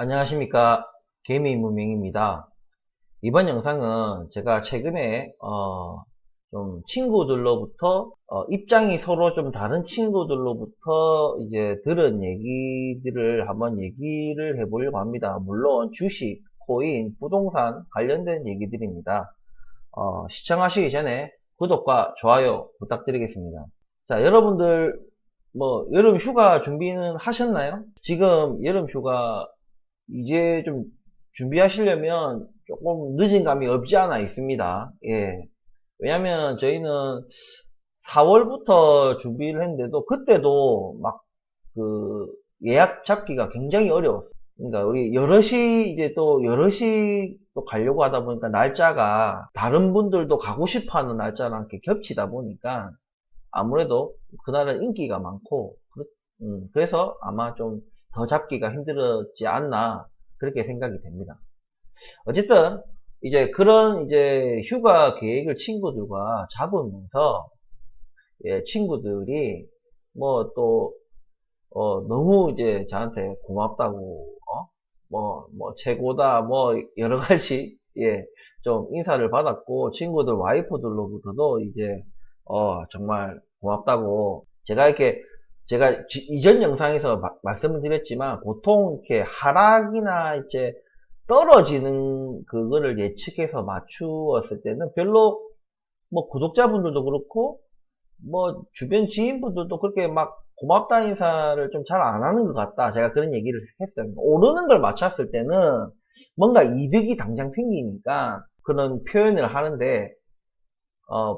안녕하십니까. 개미인 문명입니다. 이번 영상은 제가 최근에 좀 친구들로부터 입장이 서로 좀 다른 친구들로부터 이제 들은 얘기들을 한번 얘기를 해보려고 합니다. 물론 주식, 코인, 부동산 관련된 얘기들입니다. 시청하시기 전에 구독과 좋아요 부탁드리겠습니다. 자, 여러분들 여름 휴가 준비는 하셨나요? 지금 여름 휴가 이제 좀 준비하시려면 조금 늦은 감이 없지 않아 있습니다. 예. 왜냐면 저희는 4월부터 준비를 했는데도 그때도 막 그 예약 잡기가 굉장히 어려웠어요. 그러니까 우리 여럿이 이제 또 여럿이 또 가려고 하다 보니까 날짜가 다른 분들도 가고 싶어 하는 날짜랑 이렇게 겹치다 보니까 아무래도 그날은 인기가 많고 그래서 아마 좀 더 잡기가 힘들었지 않나 그렇게 생각이 됩니다. 어쨌든 이제 그런 이제 휴가 계획을 친구들과 잡으면서 친구들이 또 너무 이제 저한테 고맙다고 최고다 여러 가지 좀 인사를 받았고 친구들 와이프들로부터도 이제 정말 고맙다고 제가 이전 영상에서 말씀을 드렸지만 보통 이렇게 하락이나 이제 떨어지는 그거를 예측해서 맞추었을 때는 별로 구독자분들도 그렇고 주변 지인분들도 그렇게 막 고맙다 인사를 좀 잘 안 하는 것 같다. 제가 그런 얘기를 했어요. 오르는 걸 맞췄을 때는 뭔가 이득이 당장 생기니까 그런 표현을 하는데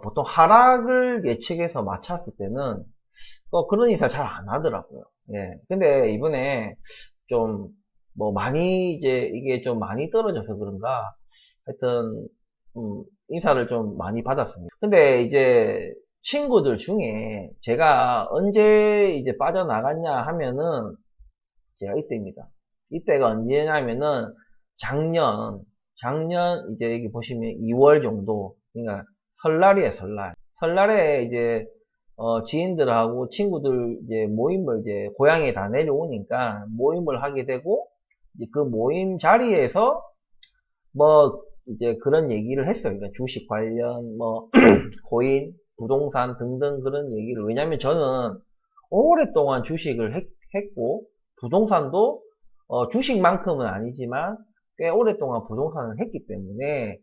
보통 하락을 예측해서 맞췄을 때는 그런 인사 잘 안 하더라고요. 예. 근데 이번에 좀 많이 이제 이게 좀 많이 떨어져서 그런가 하여튼 인사를 좀 많이 받았습니다. 근데 이제 친구들 중에 제가 언제 이제 빠져나갔냐 하면은 제가 이때입니다. 이때가 언제냐면은 작년 이제 여기 보시면 2월 정도, 그러니까 설날이에요. 설날에 이제 지인들하고 친구들 이제 모임을 이제 고향에 다 내려오니까 모임을 하게 되고 이제 그 모임 자리에서 이제 그런 얘기를 했어요. 그러니까 주식 관련 코인, 부동산 등등 그런 얘기를. 왜냐면 저는 오랫동안 주식을 했고 부동산도 주식만큼은 아니지만 꽤 오랫동안 부동산을 했기 때문에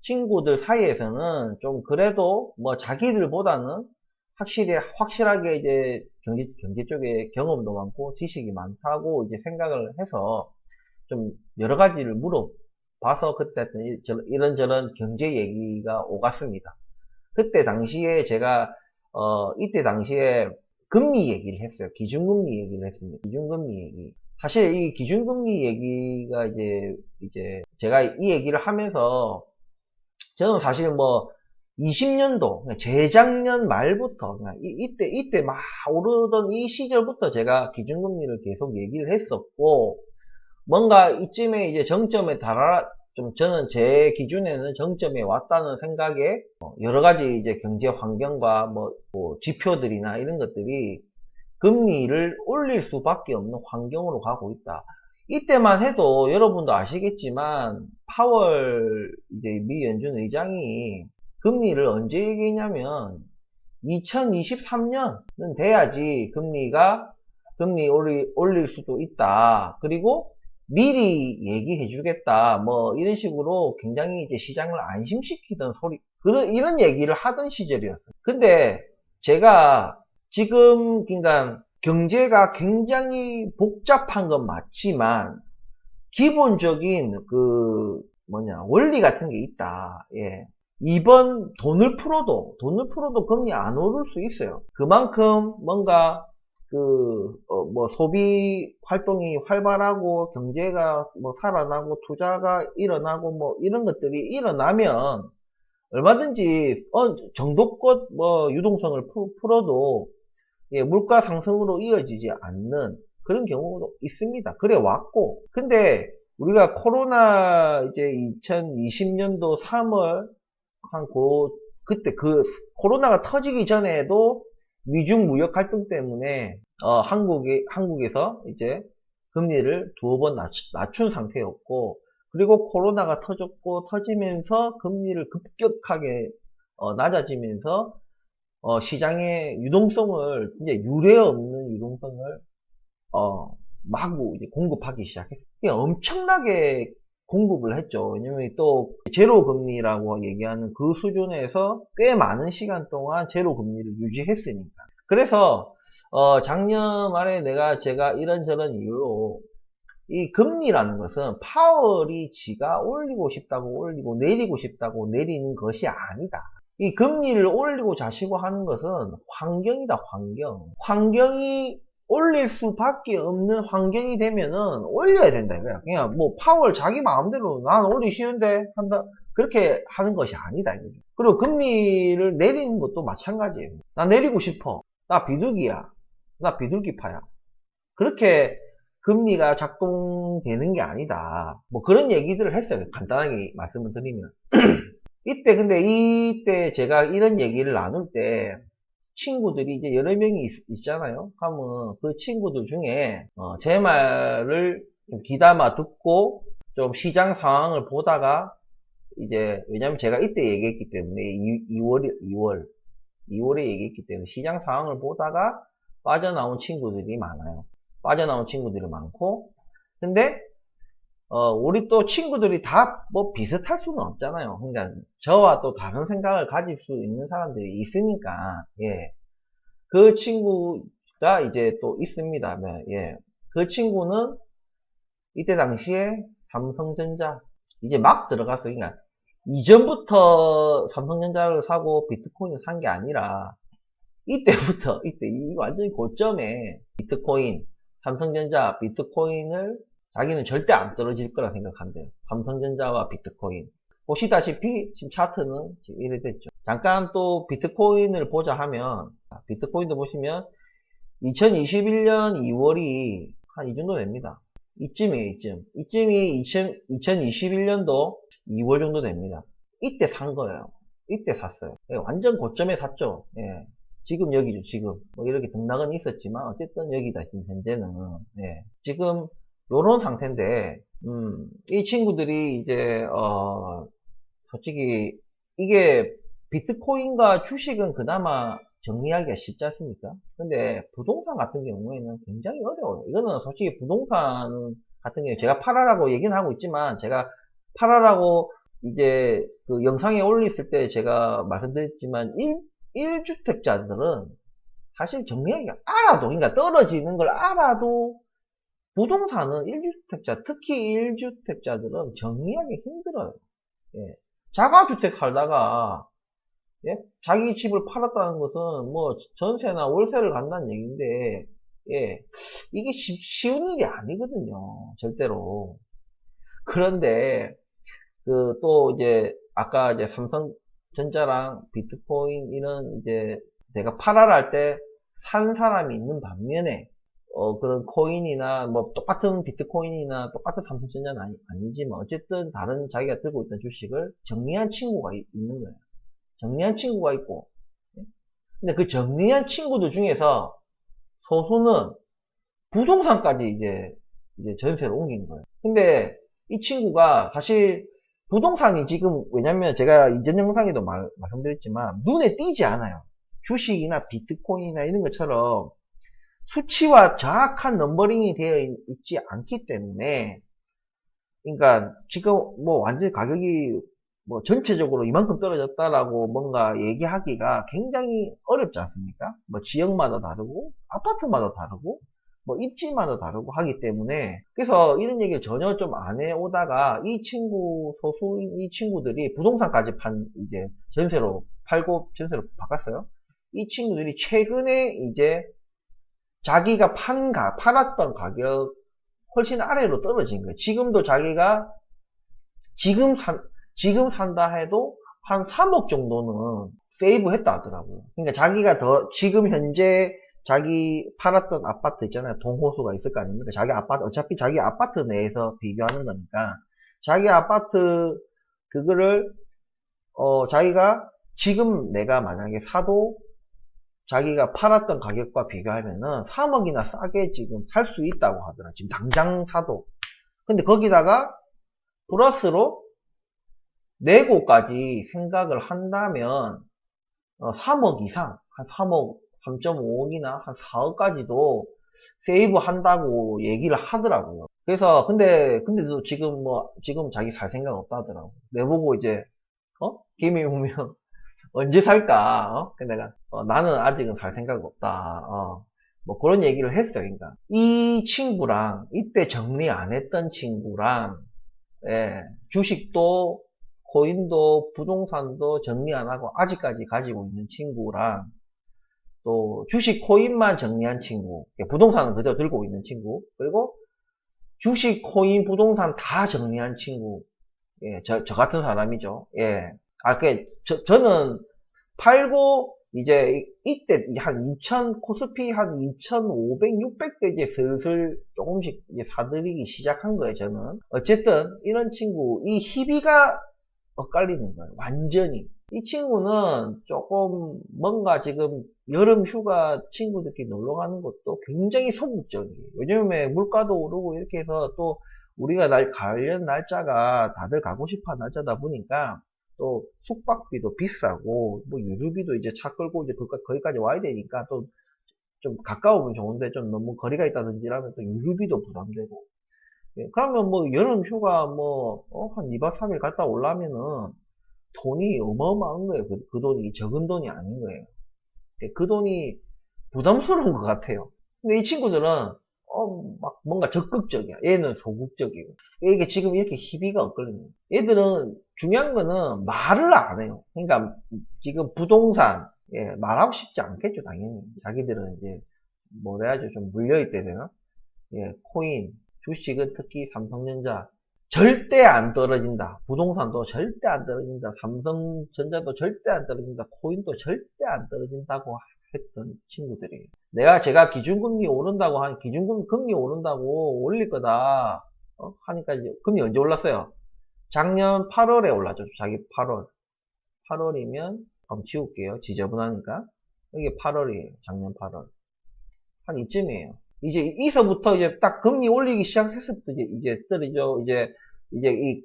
친구들 사이에서는 좀 그래도 자기들보다는 확실하게 이제 경제 쪽에 경험도 많고 지식이 많다고 이제 생각을 해서 좀 여러 가지를 물어봐서 그때 이런저런 경제 얘기가 오갔습니다. 그때 당시에 제가 이때 당시에 금리 얘기를 했어요. 기준금리 얘기를 했습니다. 기준금리 얘기. 사실 이 기준금리 얘기가 이제 제가 이 얘기를 하면서 저는 사실 20년도, 재작년 말부터, 이때 막 오르던 이 시절부터 제가 기준금리를 계속 얘기를 했었고, 뭔가 이쯤에 이제 정점에 저는 제 기준에는 정점에 왔다는 생각에, 여러 가지 이제 경제 환경과 지표들이나 이런 것들이 금리를 올릴 수밖에 없는 환경으로 가고 있다. 이때만 해도 여러분도 아시겠지만 파월 이제 미 연준 의장이 금리를 언제 얘기했냐면 2023년은 돼야지 금리 올릴 수도 있다. 그리고 미리 얘기해 주겠다. 이런 식으로 굉장히 이제 시장을 안심시키던 이런 얘기를 하던 시절이었어요. 근데 제가 지금 그러니까 경제가 굉장히 복잡한 건 맞지만 기본적인 원리 같은 게 있다. 예. 이번 돈을 풀어도 금리 안 오를 수 있어요. 그만큼 뭔가 소비 활동이 활발하고 경제가 살아나고 투자가 일어나고 이런 것들이 일어나면 얼마든지 정도껏 유동성을 풀어도 물가 상승으로 이어지지 않는 그런 경우도 있습니다. 그래 왔고, 근데 우리가 코로나 이제 2020년도 3월 그때 코로나가 터지기 전에도 미중 무역 갈등 때문에 한국에서 이제 금리를 두어 번 낮춘 상태였고, 그리고 코로나가 터지면서 금리를 급격하게 낮아지면서 시장의 유동성을, 이제 유례 없는 유동성을 마구 이제 공급하기 시작했어요. 엄청나게 공급을 했죠. 왜냐면 또 제로 금리라고 얘기하는 그 수준에서 꽤 많은 시간 동안 제로 금리를 유지했으니까. 그래서 작년 말에 제가 이런저런 이유로 이 금리라는 것은 파월이 지가 올리고 싶다고 올리고 내리고 싶다고 내리는 것이 아니다. 이 금리를 올리고 자시고 하는 것은 환경이다, 환경. 환경이 올릴 수밖에 없는 환경이 되면은 올려야 된다 이거야. 그냥 뭐 파월 자기 마음대로 난 올리시는데 한다 그렇게 하는 것이 아니다 이거죠. 그리고 금리를 내리는 것도 마찬가지예요. 나 내리고 싶어. 나 비둘기야. 나 비둘기파야. 그렇게 금리가 작동되는 게 아니다. 뭐 그런 얘기들을 했어요. 간단하게 말씀을 드리면. 근데 이때 제가 이런 얘기를 나눌 때 친구들이 이제 여러 명이 있잖아요. 그러면 그 친구들 중에 제 말을 좀 귀담아 듣고 좀 시장 상황을 보다가 이제 왜냐면 제가 이때 얘기했기 때문에 2월에 얘기했기 때문에 시장 상황을 보다가 빠져나온 친구들이 많아요. 빠져나온 친구들이 많고, 근데 우리 또 친구들이 다 뭐 비슷할 수는 없잖아요. 그러니까 저와 또 다른 생각을 가질 수 있는 사람들이 있으니까, 예. 그 친구가 이제 또 있습니다. 예. 그 친구는 이때 당시에 삼성전자 이제 막 들어갔어요. 그러니까 이전부터 삼성전자를 사고 비트코인을 산 게 아니라 이때부터 이 완전히 고점에 비트코인, 삼성전자, 비트코인을 자기는 절대 안 떨어질 거라 생각한대요. 삼성전자와 비트코인. 보시다시피 지금 차트는 지금 이래 됐죠. 잠깐 또 비트코인을 보자 하면 비트코인도 보시면 2021년 2월이 한 이 정도 됩니다. 이쯤이에요, 이쯤. 이쯤이 2021년도 2월 정도 됩니다. 이때 산 거예요. 이때 샀어요. 예, 완전 고점에 샀죠. 예. 지금 여기죠, 지금. 뭐 이렇게 등락은 있었지만, 어쨌든 여기다, 지금 현재는. 예. 지금, 요런 상태인데, 이 친구들이 이제, 솔직히, 이게 비트코인과 주식은 그나마 정리하기가 쉽지 않습니까? 근데 부동산 같은 경우에는 굉장히 어려워요. 이거는 솔직히 부동산 같은 경우에 제가 팔아라고 얘기는 하고 있지만, 제가 팔아라고 이제 그 영상에 올렸을 때 제가 말씀드렸지만, 1주택자들은 사실 정리하기가 알아도, 그러니까 떨어지는 걸 알아도 부동산은 1주택자, 특히 1주택자들은 정리하기 힘들어요. 예. 자가주택 살다가 예? 자기 집을 팔았다는 것은 뭐 전세나 월세를 간다는 얘기인데 예. 이게 쉬운 일이 아니거든요. 절대로. 그런데 그 또 이제 아까 이제 삼성전자랑 비트코인 이런 이제 내가 팔아라 할 때 산 사람이 있는 반면에 그런 코인이나 뭐 똑같은 비트코인이나 똑같은 삼성전자는 아니지만 어쨌든 다른 자기가 들고 있던 주식을 정리한 친구가 있는 거예요. 정리한 친구가 있고 근데 그 정리한 친구들 중에서 소수는 부동산까지 이제 전세로 옮긴 거예요. 근데 이 친구가 사실 부동산이 지금 왜냐면 제가 이전 영상에도 말씀드렸지만 눈에 띄지 않아요. 주식이나 비트코인이나 이런 것처럼 수치와 정확한 넘버링이 되어 있지 않기 때문에 그러니까 지금 뭐 완전히 가격이 뭐 전체적으로 이만큼 떨어졌다라고 뭔가 얘기하기가 굉장히 어렵지 않습니까? 뭐 지역마다 다르고 아파트마다 다르고 뭐 입지마다 다르고 하기 때문에 그래서 이런 얘기를 전혀 좀 안 해오다가 이 소수인 이 친구들이 부동산까지 이제 전세로 팔고 전세로 바꿨어요. 이 친구들이 최근에 이제 자기가 팔았던 가격 훨씬 아래로 떨어진 거예요. 지금도 자기가 지금 산다 해도 한 3억 정도는 세이브 했다 하더라고요. 그러니까 자기가 지금 현재 자기 팔았던 아파트 있잖아요. 동호수가 있을 거 아닙니까? 자기 아파트, 어차피 자기 아파트 내에서 비교하는 거니까. 자기 아파트, 그거를, 자기가 지금 내가 만약에 사도 자기가 팔았던 가격과 비교하면은 3억이나 싸게 지금 살 수 있다고 하더라. 지금 당장 사도. 근데 거기다가 플러스로 내고까지 생각을 한다면 3억 이상, 한 3억, 3.5억이나 한 4억까지도 세이브 한다고 얘기를 하더라고요. 그래서 근데도 지금 자기 살 생각 없다 하더라고. 내보고 이제 김이 오면 언제 살까? 근데 내가 나는 아직은 살 생각 없다. 뭐 그런 얘기를 했어요. 그러니까 이 친구랑 이때 정리 안 했던 친구랑 주식도 코인도 부동산도 정리 안 하고 아직까지 가지고 있는 친구랑 또 주식 코인만 정리한 친구, 부동산은 그대로 들고 있는 친구, 그리고 주식 코인 부동산 다 정리한 친구, 저 같은 사람이죠. 저는 팔고 이제 이때 한 2000 코스피 한 2,500, 600대 이제 슬슬 조금씩 이제 사들이기 시작한 거예요. 저는 어쨌든 이런 친구 이 희비가 엇갈리는 거예요. 완전히. 이 친구는 조금 뭔가 지금 여름 휴가 친구들끼리 놀러 가는 것도 굉장히 소극적이에요. 요즘에 물가도 오르고 이렇게 해서 또 우리가 관련 날짜가 다들 가고 싶어 하는 날짜다 보니까 또 숙박비도 비싸고 뭐 유류비도 이제 차 끌고 이제 거기까지 와야 되니까 또 좀 가까우면 좋은데 좀 너무 거리가 있다든지 하면 또 유류비도 부담되고 그러면 뭐 여름 휴가 한 2박 3일 갔다 오려면은 돈이 어마어마한 거예요. 그 돈이 적은 돈이 아닌 거예요. 그 돈이 부담스러운 것 같아요. 근데 이 친구들은 막 뭔가 적극적이야. 얘는 소극적이고. 이게 지금 이렇게 희비가 엇갈리는 거예요. 얘들은 중요한 거는 말을 안 해요. 그러니까 지금 부동산 말하고 싶지 않겠죠, 당연히. 자기들은 이제 뭐라 해야죠, 좀 물려있대야 되나? 코인, 주식은 특히 삼성전자 절대 안 떨어진다. 부동산도 절대 안 떨어진다. 삼성전자도 절대 안 떨어진다. 코인도 절대 안 떨어진다고 했던 친구들이에요. 제가 기준금리 오른다고 기준금리 오른다고 올릴 거다 하니까 이제 금리 언제 올랐어요? 작년 8월에 올랐죠. 자기 8월이면 한번 지울게요. 지저분하니까 이게 8월이에요. 작년 8월 한 이쯤이에요. 이제 이서부터 이제 딱 금리 올리기 시작했을 때 이제 떨어져. 이제 이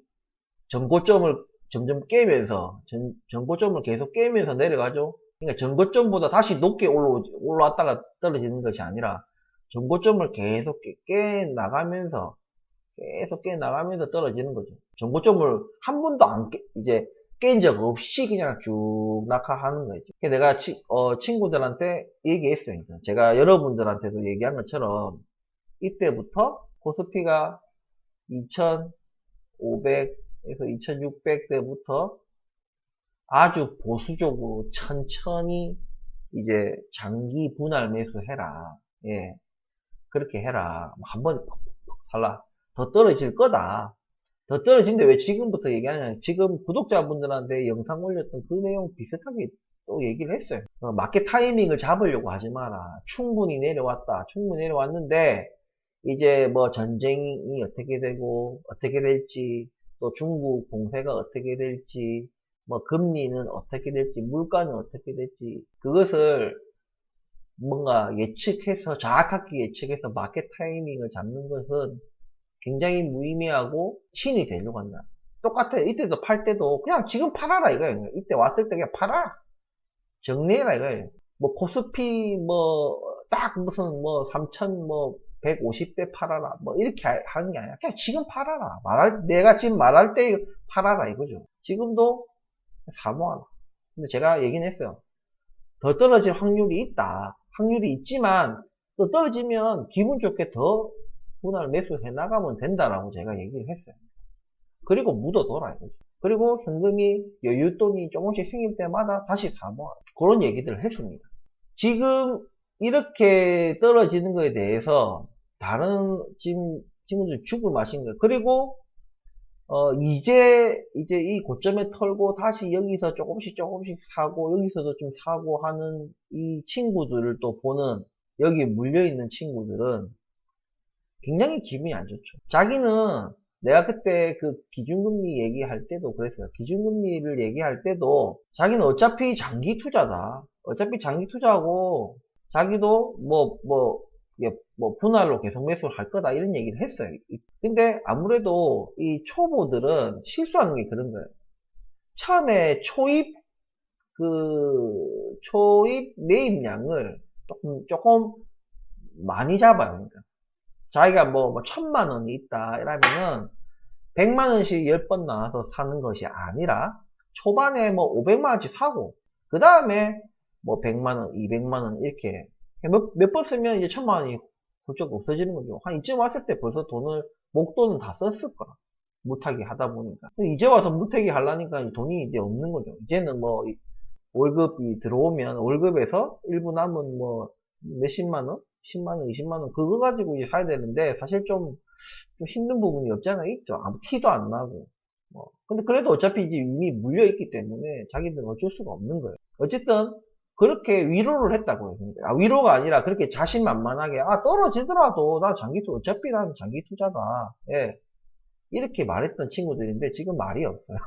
전고점을 점점 깨면서 전고점을 계속 깨면서 내려가죠. 그러니까 전고점보다 다시 높게 올라왔다가 떨어지는 것이 아니라 전고점을 계속 깨나가면서 떨어지는 거죠. 전고점을 한 번도 이제 깬 적 없이 그냥 쭉 낙하하는 거죠. 내가 친구들한테 얘기했어요. 제가 여러분들한테도 얘기한 것처럼 이때부터 코스피가 2,500에서 2,600대부터 아주 보수적으로 천천히 이제 장기 분할 매수해라. 그렇게 해라. 한 번에 퍽퍽퍽 살라. 더 떨어질 거다. 더 떨어진데 왜 지금부터 얘기하냐. 지금 구독자분들한테 영상 올렸던 그 내용 비슷하게 또 얘기를 했어요. 마켓 타이밍을 잡으려고 하지 마라. 충분히 내려왔다. 충분히 내려왔는데 이제 뭐 전쟁이 어떻게 되고 어떻게 될지 또 중국 봉쇄가 어떻게 될지 뭐 금리는 어떻게 될지 물가는 어떻게 될지 그것을 뭔가 예측해서 정확하게 예측해서 마켓 타이밍을 잡는 것은 굉장히 무의미하고 신이 되려고 한다. 똑같아요. 이때도 팔 때도 그냥 지금 팔아라 이거예요. 이때 왔을 때 그냥 팔아. 정리해라 이거예요. 뭐 코스피 딱 무슨 3,150대 팔아라 뭐 이렇게 하는 게 아니라 그냥 지금 팔아라. 내가 지금 말할 때 팔아라 이거죠. 지금도 사모하라. 근데 제가 얘기는 했어요. 더 떨어질 확률이 있다. 확률이 있지만 또 떨어지면 기분 좋게 더 분할 매수해 나가면 된다라고 제가 얘기를 했어요. 그리고 묻어둬라 이거죠. 그리고 현금이 여윳돈이 조금씩 생길 때마다 다시 사모하라. 그런 얘기들을 했습니다. 지금 이렇게 떨어지는 거에 대해서 다른 친구들 죽을 맛인 거예요. 그리고 이제 이 고점에 털고 다시 여기서 조금씩 사고 여기서도 좀 사고 하는 이 친구들을 또 보는 여기 물려있는 친구들은 굉장히 기분이 안 좋죠. 자기는 내가 그때 그 기준금리 얘기할 때도 그랬어요. 기준금리를 얘기할 때도 자기는 어차피 장기 투자다. 어차피 장기 투자하고 자기도 뭐 분할로 계속 매수를 할 거다 이런 얘기를 했어요. 근데 아무래도 이 초보들은 실수하는 게 그런 거예요. 처음에 초입 매입량을 조금 많이 잡아요. 그러니까 자기가 뭐 1000만원이 있다 이러면은 100만원씩 10번 나와서 사는 것이 아니라 초반에 뭐 500만원씩 사고 그 다음에 뭐 100만원, 200만원 이렇게 몇 번 쓰면 이제 1000만원이 훌쩍 없어지는 거죠. 한 이쯤 왔을 때 벌써 목돈은 다 썼을 거라. 무타기 하다 보니까. 이제 와서 무타기 하려니까 돈이 이제 없는 거죠. 이제는 뭐 월급이 들어오면 월급에서 일부 남은 뭐 몇십만원, 10만원, 20만원 그거 가지고 이제 사야 되는데 사실 좀 힘든 부분이 없지 않아 있죠. 아무 티도 안 나고. 근데 그래도 어차피 이제 이미 물려있기 때문에 자기들은 어쩔 수가 없는 거예요. 어쨌든 그렇게 위로를 했다고요. 위로가 아니라 그렇게 자신만만하게 떨어지더라도 나 어차피 난 장기 투자다. 예. 이렇게 말했던 친구들인데 지금 말이 없어요.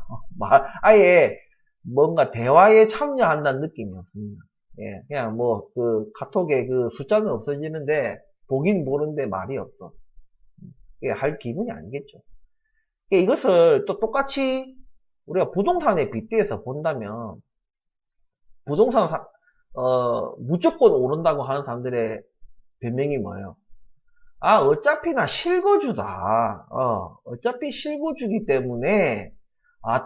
아예 뭔가 대화에 참여한다는 느낌이 없습니다. 예, 그냥 뭐 카톡에 숫자는 없어지는데 보긴 보는데 말이 없어. 이게 할 기분이 아니겠죠. 이것을 또 똑같이 우리가 부동산에 빗대어서 본다면 부동산 무조건 오른다고 하는 사람들의 변명이 뭐예요? 어차피 나 실거주다. 어차피 실거주기 때문에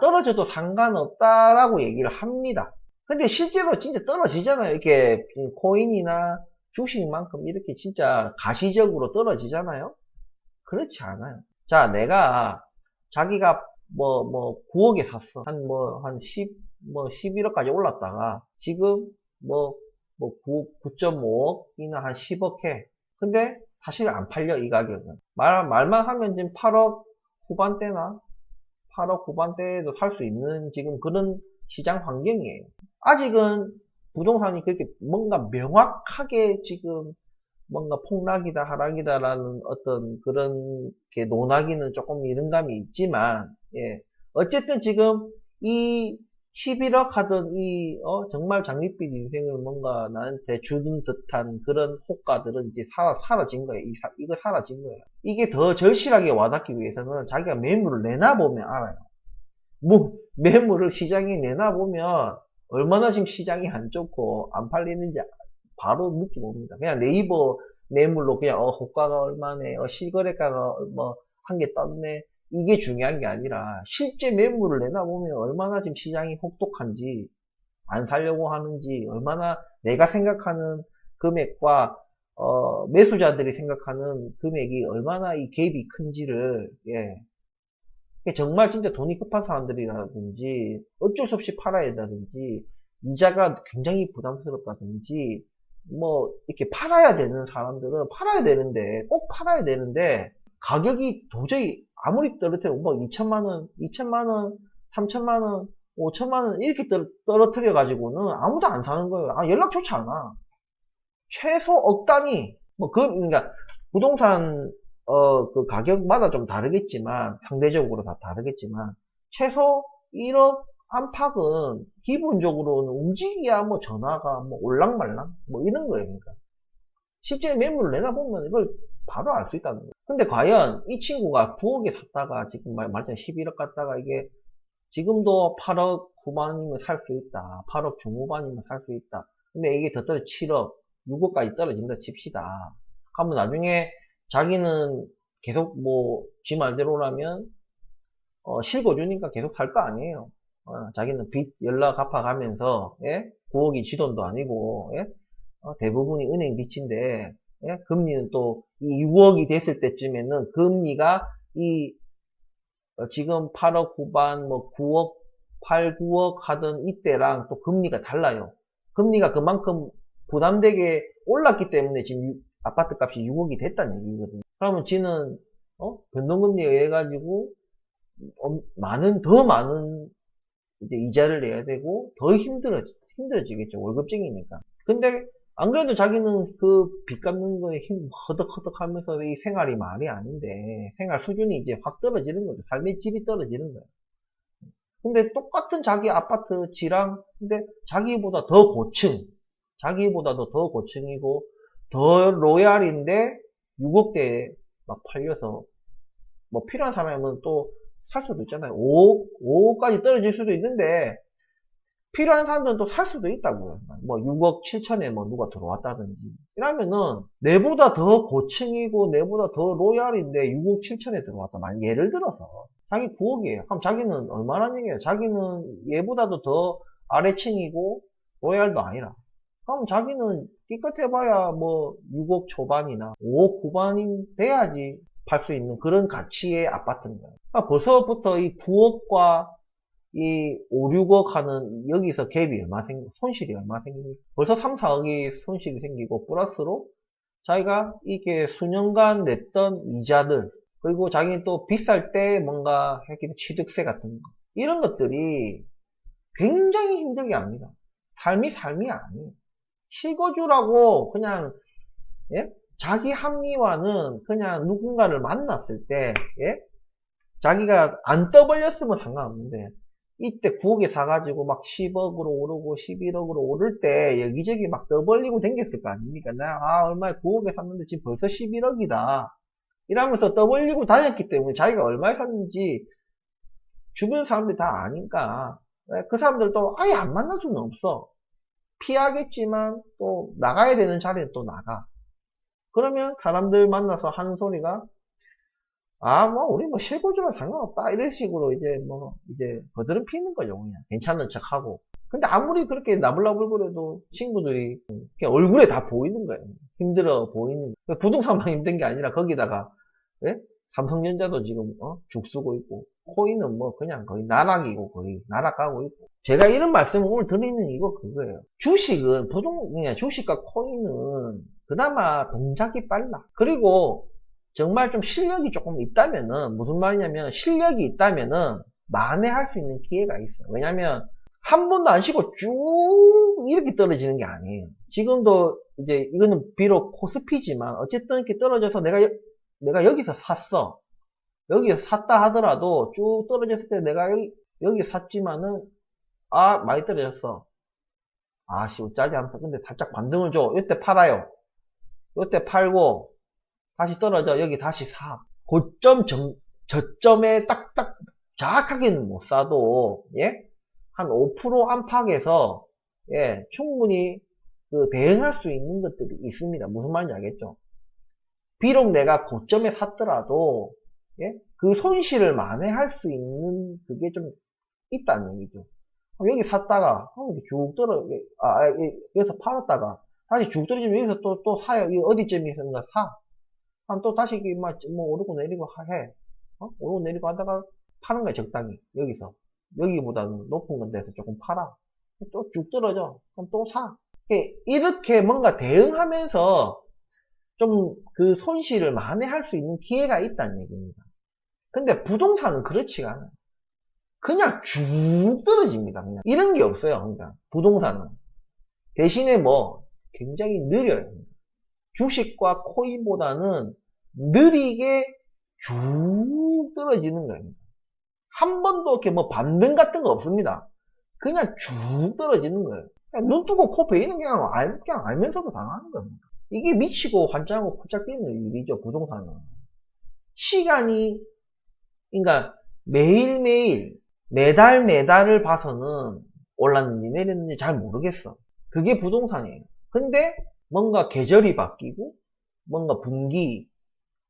떨어져도 상관없다라고 얘기를 합니다. 근데 실제로 진짜 떨어지잖아요. 이렇게 코인이나 주식만큼 이렇게 진짜 가시적으로 떨어지잖아요. 그렇지 않아요. 자, 자기가 9억에 샀어. 한 11억까지 올랐다가 지금 9.5억이나 한 10억 해. 근데 사실 안 팔려, 이 가격은. 말만 하면 지금 8억 후반대나 8억 후반대에도 살 수 있는 지금 그런 시장 환경이에요. 아직은 부동산이 그렇게 뭔가 명확하게 지금 뭔가 폭락이다 하락이다라는 어떤 그런 게 논하기는 조금 이른 감이 있지만, 예. 어쨌든 지금 이 11억 하던 정말 장밋빛 인생을 뭔가 나한테 주는 듯한 그런 호가들은 이제 사라진 거예요. 이거 사라진 거예요. 이게 더 절실하게 와닿기 위해서는 자기가 매물을 내놔보면 알아요. 매물을 시장에 내놔보면 얼마나 지금 시장이 안 좋고 안 팔리는지 바로 느껴봅니다. 그냥 네이버 매물로 그냥 호가가 얼마네, 실거래가가 한 개 떴네, 이게 중요한 게 아니라 실제 매물을 내놔보면 얼마나 지금 시장이 혹독한지, 안 살려고 하는지, 얼마나 내가 생각하는 금액과 매수자들이 생각하는 금액이 얼마나 이 갭이 큰지를, 예. 정말 진짜 돈이 급한 사람들이라든지 어쩔 수 없이 팔아야 된다든지 이자가 굉장히 부담스럽다든지 이렇게 팔아야 되는 사람들은 꼭 팔아야 되는데 가격이 도저히 아무리 떨어뜨려 2천만원, 2천만원, 3천만원, 5천만원 이렇게 떨어뜨려 가지고는 아무도 안 사는 거예요. 연락조차 안 와. 최소 억 단위 그러니까 부동산 그 가격마다 좀 다르겠지만 상대적으로 다 다르겠지만 최소 1억 안팎은 기본적으로는 움직여야 전화가 올랑말랑 이런 거예요. 그러니까 실제 매물을 내놔보면 이걸 바로 알 수 있다는 거예요. 근데 과연 이 친구가 9억에 샀다가 지금 말처럼 11억 갔다가 이게 지금도 8억 후반이면 살 수 있다. 8억 중후반이면 살 수 있다. 근데 이게 더 떨어져 7억, 6억까지 떨어진다 칩시다. 그러면 나중에 자기는 계속 지 말대로라면 실거주니까 계속 살 거 아니에요. 자기는 빚 연락 갚아가면서 9억이 지돈도 아니고 대부분이 은행 빚인데 금리는 또 이 6억이 됐을 때쯤에는 금리가 지금 8억 후반 9억 8, 9억 하던 이때랑 또 금리가 달라요. 금리가 그만큼 부담되게 올랐기 때문에 지금 아파트 값이 6억이 됐다는 얘기거든요. 그러면 지는 변동금리에 의해 가지고 더 많은 이제 이자를 내야 되고 더 힘들어지겠죠. 월급쟁이니까. 근데 안 그래도 자기는 그 빚 갚는 거에 허덕허덕 하면서 이 생활이 말이 아닌데 생활 수준이 이제 확 떨어지는 거죠. 삶의 질이 떨어지는 거예요. 근데 똑같은 자기 아파트 지랑 근데 자기보다 더 고층 자기보다도 더 고층이고 더 로얄인데 6억대에 막 팔려서 뭐 필요한 사람은 또 살 수도 있잖아요. 5억까지 떨어질 수도 있는데 필요한 사람들은 또 살 수도 있다고요. 뭐 6억 7천에 뭐 누가 들어왔다든지 이러면은 내보다 더 고층이고 내보다 더 로얄인데 6억 7천에 들어왔다. 만약 예를 들어서 자기 9억이에요. 그럼 자기는 얼마나 얘기해요? 자기는 얘보다도 더 아래층이고 로얄도 아니라. 그럼 자기는 띠끗해봐야 뭐 6억 초반이나 5억 후반이 돼야지 팔 수 있는 그런 가치의 아파트인 거예요. 그러니까 벌써부터 이 9억과 이 5, 6억 하는 여기서 갭이 얼마 손실이 얼마 생깁니까? 벌써 3, 4억이 손실이 생기고 플러스로 자기가 이게 수년간 냈던 이자들 그리고 자기는 또 비쌀 때 뭔가 했기 취득세 같은 거 이런 것들이 굉장히 힘들게 합니다. 삶이 아니에요. 실거주라고 그냥 예? 자기 합리화는 그냥 누군가를 만났을 때 예? 자기가 안 떠벌렸으면 상관없는데 이때 9억에 사가지고 막 10억으로 오르고 11억으로 오를 때 여기저기 막 떠벌리고 댕겼을 거 아닙니까? 얼마에 9억에 샀는데 지금 벌써 11억이다. 이러면서 떠벌리고 다녔기 때문에 자기가 얼마에 샀는지 주변 사람들이 다 아니까 그 사람들도 아예 안 만날 수는 없어. 피하겠지만 또 나가야 되는 자리에 또 나가. 그러면 사람들 만나서 하는 소리가 뭐 우리 뭐 실거주랑 상관없다 이런 식으로 이제 거드름 피는 거죠. 그냥 괜찮은 척하고. 근데 아무리 그렇게 나불나불거려도 친구들이 그냥 얼굴에 다 보이는 거예요. 힘들어 보이는 거예요. 부동산만 힘든 게 아니라 거기다가 예? 삼성전자도 지금 죽 쓰고 있고 코인은 뭐 그냥 거의 나락이고 거의 나락가고 있고. 제가 이런 말씀을 오늘 드리는 이거 그거예요. 주식은 그냥 주식과 코인은 그나마 동작이 빨라. 그리고 정말 좀 실력이 조금 있다면은 무슨 말이냐면 실력이 있다면은 만회할 수 있는 기회가 있어요. 왜냐면 한 번도 안 쉬고 쭉 이렇게 떨어지는 게 아니에요. 지금도 이제 이거는 비록 코스피지만 어쨌든 이렇게 떨어져서 내가 여기서 샀어. 여기서 샀다 하더라도 쭉 떨어졌을 때 내가 여기 샀지만은 많이 떨어졌어. 씨 짜지 않았어. 근데 살짝 반등을 줘. 이때 팔아요. 이때 팔고 다시 떨어져. 여기 다시 사. 고점 저점에 딱딱 정확하게는 못 사도 예? 한 5% 안팎에서 예, 충분히 대응할 수 있는 것들이 있습니다. 무슨 말인지 알겠죠? 비록 내가 고점에 샀더라도 예? 그 손실을 만회할 수 있는 그게 좀 있다는 얘기죠. 여기 샀다가 쭉 여기서 팔았다가 다시 쭉 떨어지면 여기서 또 사요. 이 어디쯤에서인가 사. 그럼 또 다시 뭐 오르고 내리고 해. 오르고 내리고 하다가 파는 거야 적당히. 여기보다는 높은 데서 조금 팔아. 또 쭉 떨어져. 그럼 또 사. 이렇게 뭔가 대응하면서 좀 그 손실을 만회할 수 있는 기회가 있다는 얘기입니다. 근데 부동산은 그렇지가 않아요. 그냥 쭉 떨어집니다. 그냥 이런 게 없어요. 그러니까 부동산은 대신에 뭐 굉장히 느려요. 주식과 코인보다는 느리게 쭉 떨어지는 거예요. 한 번도 이렇게 뭐 반등 같은 거 없습니다. 그냥 쭉 떨어지는 거예요. 그냥 눈 뜨고 코 베이는 그냥 알면서도 당하는 겁니다. 이게 미치고 환장하고 콜짝 뛰는 일이죠. 부동산은 시간이 그러니까 매일매일 매달을 봐서는 올랐는지 내렸는지 잘 모르겠어. 그게 부동산이에요. 근데 뭔가 계절이 바뀌고 뭔가 분기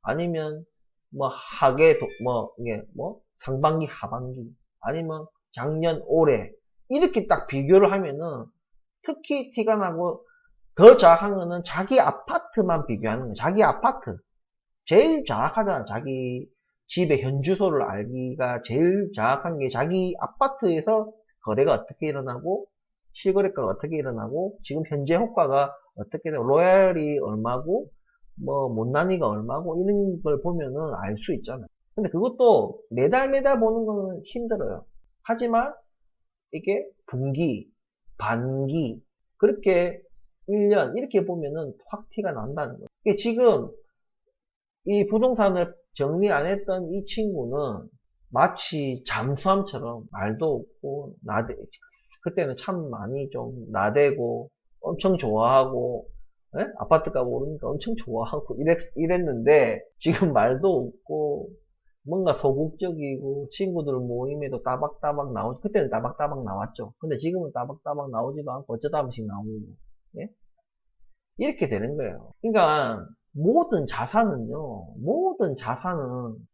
아니면 뭐 이게 상반기 하반기 아니면 작년 올해 이렇게 딱 비교를 하면은 특히 티가 나고 더 정확한 거는 자기 아파트만 비교하는 거예요. 자기 아파트 제일 정확하잖아. 자기 집의 현 주소를 알기가 제일 정확한 게 자기 아파트에서 거래가 어떻게 일어나고 실거래가가 어떻게 일어나고 지금 현재 호가가 어떻게 되고 로얄이 얼마고 뭐 못난이가 얼마고 이런 걸 보면은 알 수 있잖아요. 근데 그것도 매달 보는 거는 힘들어요. 하지만 이게 분기, 반기 그렇게 1년 이렇게 보면은 확 티가 난다는 거예요. 이게 지금 이 부동산을 정리 안 했던 이 친구는 마치 잠수함처럼 말도 없고 그때는 참 많이 좀 나대고 엄청 좋아하고, 예? 아파트값 오르니까 엄청 좋아하고 이랬는데 지금 말도 없고 뭔가 소극적이고 친구들 모임에도 따박따박 나오죠. 그때는 따박따박 나왔죠. 근데 지금은 따박따박 나오지도 않고 어쩌다 한 번씩 나오고, 예? 이렇게 되는 거예요. 그러니까 모든 자산은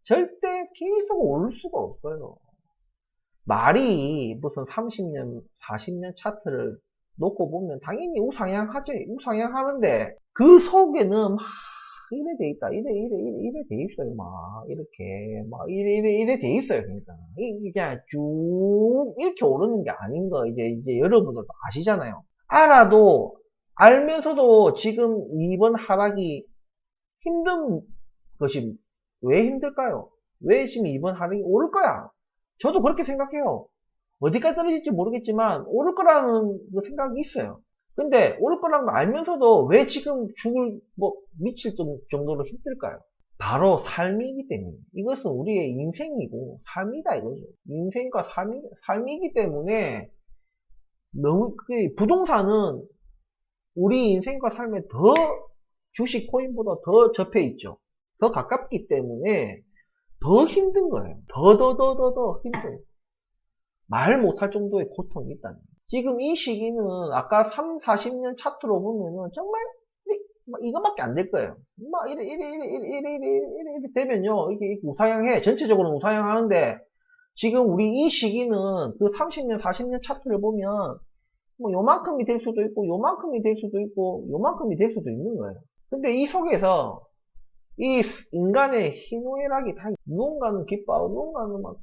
절대 계속 오를 수가 없어요. 말이 무슨 30년, 40년 차트를 놓고 보면 당연히 우상향하지. 우상향하는데 그 속에는 막 이래 돼 있다. 이래 돼 있어요. 막 이렇게 막 이래 돼 있어요. 그러니까 이게 그냥 쭉 이렇게 오르는 게 아닌 거 이제 여러분들도 아시잖아요. 알면서도 지금 이번 하락이 힘든 것이 왜 힘들까요? 왜 지금 이번 하락이 오를 거야? 저도 그렇게 생각해요. 어디까지 떨어질지 모르겠지만 오를 거라는 그 생각이 있어요. 근데 오를 거라는 거 알면서도 왜 지금 미칠 정도로 힘들까요? 바로 삶이기 때문에. 이것은 우리의 인생이고 삶이다 이거죠. 인생과 삶이기 때문에 너무 부동산은 우리 인생과 삶에 더 주식 코인보다 더 접해 있죠. 더 가깝기 때문에 더 힘든 거예요. 더 힘들어요. 말 못할 정도의 고통이 있다는 거예요. 지금 이 시기는 아까 3, 40년 차트로 보면은 정말 이거밖에 안 될 거예요. 막 이래 되면요. 이게 우상향해. 전체적으로 우상향하는데 지금 우리 이 시기는 그 30년, 40년 차트를 보면 뭐 요만큼이 될 수도 있고 요만큼이 될 수도 있고 요만큼이 될 수도 있는 거예요. 근데 이 속에서 이 인간의 희노애락이 다 누군가는 기뻐하고 누군가는 막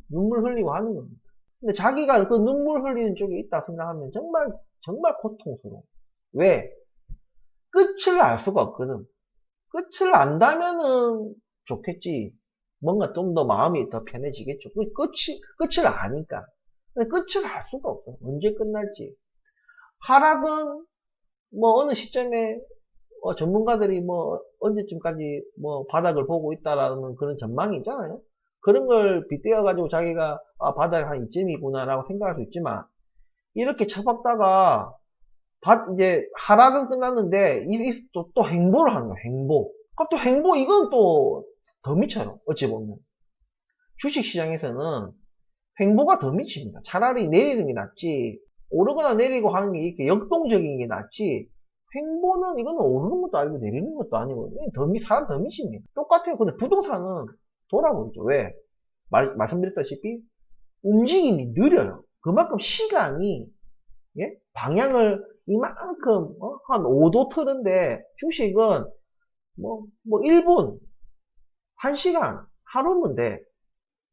눈물 흘리고 하는 겁니다. 근데 자기가 그 눈물 흘리는 쪽에 있다 생각하면 정말 고통스러워. 왜? 끝을 알 수가 없거든. 끝을 안다면은 좋겠지. 뭔가 좀 더 마음이 더 편해지겠죠. 끝을 아니까. 근데 끝을 알 수가 없어. 언제 끝날지. 하락은 뭐 어느 시점에 전문가들이 뭐 언제쯤까지 뭐 바닥을 보고 있다라는 그런 전망이 있잖아요. 그런 걸 빗대어 가지고 자기가 바닥이 한 이쯤이구나라고 생각할 수 있지만 이렇게 쳐박다가 이제 하락은 끝났는데 또 행보를 하는 거야. 행보. 그럼 또 행보 이건 또 더 미쳐요. 어찌 보면 주식시장에서는 행보가 더 미칩니다. 차라리 내리는 게 낫지 오르거나 내리고 하는 게 이렇게 역동적인 게 낫지 행보는 이거는 오르는 것도 아니고 내리는 것도 아니고 사람 더 미칩니다. 똑같아요. 근데 부동산은 돌아버리죠. 왜? 말씀드렸다시피 움직임이 느려요. 그만큼 시간이 방향을 이만큼 한 5도 트는데 주식은 뭐 1분 1시간 하루면 돼.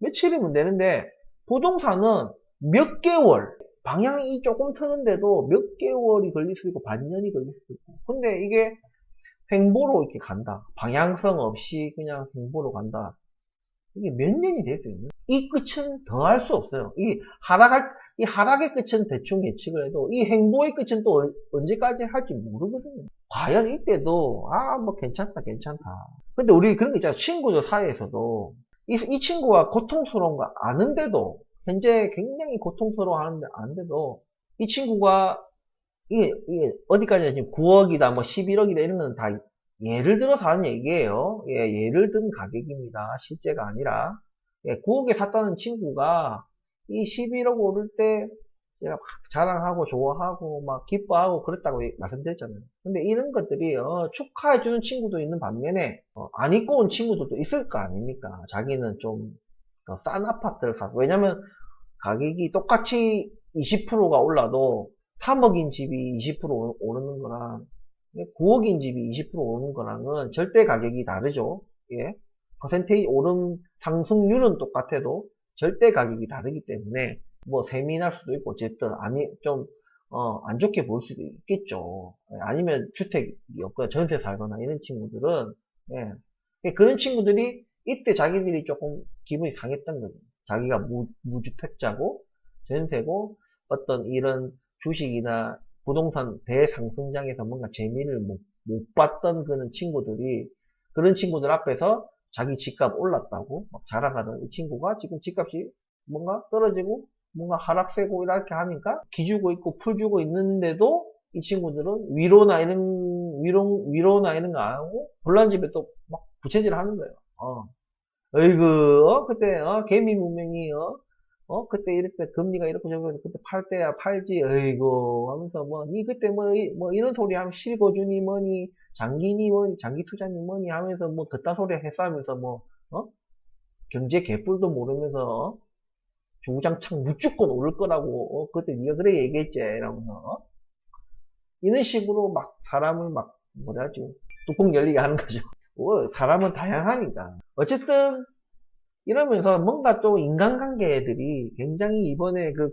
며칠이면 되는데 부동산은 몇 개월 방향이 조금 트는데도 몇 개월이 걸릴 수 있고 반년이 걸릴 수 있고 근데 이게 횡보로 이렇게 간다. 방향성 없이 그냥 횡보로 간다. 이게 몇 년이 될 수 있는 이 끝은 더 할 수 없어요. 이 하락의 끝은 대충 예측을 해도 이 행보의 끝은 또 언제까지 할지 모르거든요. 과연 이때도 뭐 괜찮다. 근데 우리 그런 거 있잖아요. 친구들 사이에서도 이 친구가 고통스러운 거 아는데도 현재 굉장히 고통스러워 하는데 아는데도 이 친구가 이게 어디까지나 지금 9억이다 뭐 11억이다 이런 건 다 예를 들어서 하는 얘기예요. 예를 든 가격입니다. 실제가 아니라 9억에 샀다는 친구가 이 11억 오를 때 제가 막 자랑하고 좋아하고 막 기뻐하고 그랬다고 말씀드렸잖아요. 근데 이런 것들이 축하해주는 친구도 있는 반면에 안 입고 온 친구들도 있을 거 아닙니까? 자기는 좀 더 싼 아파트를 사서 왜냐면 가격이 똑같이 20%가 올라도 3억인 집이 20% 오르는 거랑 9억인 집이 20% 오르는 거랑은 절대 가격이 다르죠. 예. 퍼센테이지 오름 상승률은 똑같아도 절대 가격이 다르기 때문에 뭐 세민할 수도 있고 어쨌든 좀 안 좋게 볼 수도 있겠죠. 아니면 주택이 없거나 전세 살거나 이런 친구들은 그런 친구들이 이때 자기들이 조금 기분이 상했던 거죠. 자기가 무주택자고 전세고 어떤 이런 주식이나 부동산 대상승장에서 뭔가 재미를 못 봤던 그런 친구들 앞에서 자기 집값 올랐다고 막 자랑하던 이 친구가 지금 집값이 뭔가 떨어지고 뭔가 하락세고 이렇게 하니까 기주고 있고 풀주고 있는데도 이 친구들은 위로나 이런 거 안 하고, 불난 집에 또 막 부채질 하는 거예요. 어이구, 그때, 개미 문명이, 그때 이렇게 금리가 이렇게 저렇게 그때 팔 때야 팔지, 어이구, 하면서 뭐, 니 그때 뭐 이런 소리 하면 실거주니 뭐니, 장기니 뭐니, 장기 투자니 뭐니 하면서 뭐 그딴 소리 했싸면서 뭐, 경제 개뿔도 모르면서, 주구장창 무조건 오를 거라고, 그때 니가 그래 얘기했지, 이러면서, 이런 식으로 막 사람을 막, 뭐라 하지, 뚜껑 열리게 하는 거죠. 사람은 다양하니까. 어쨌든, 이러면서 뭔가 또 인간관계들이 굉장히 이번에 그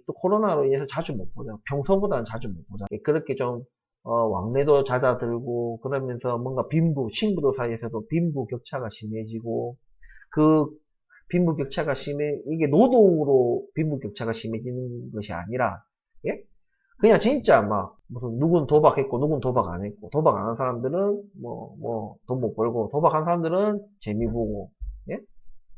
또 코로나로 인해서 자주 못 보죠. 평소보다는 자주 못 보죠. 그렇게 좀, 왕래도 잦아들고, 그러면서 뭔가 친구들 사이에서도 빈부 격차가 심해지고, 그 빈부 격차가 이게 노동으로 빈부 격차가 심해지는 것이 아니라, 예? 그냥 진짜 막, 무슨, 누군 도박했고, 누군 도박 안 했고, 도박 안 한 사람들은, 돈 못 벌고, 도박한 사람들은 재미 보고, 예?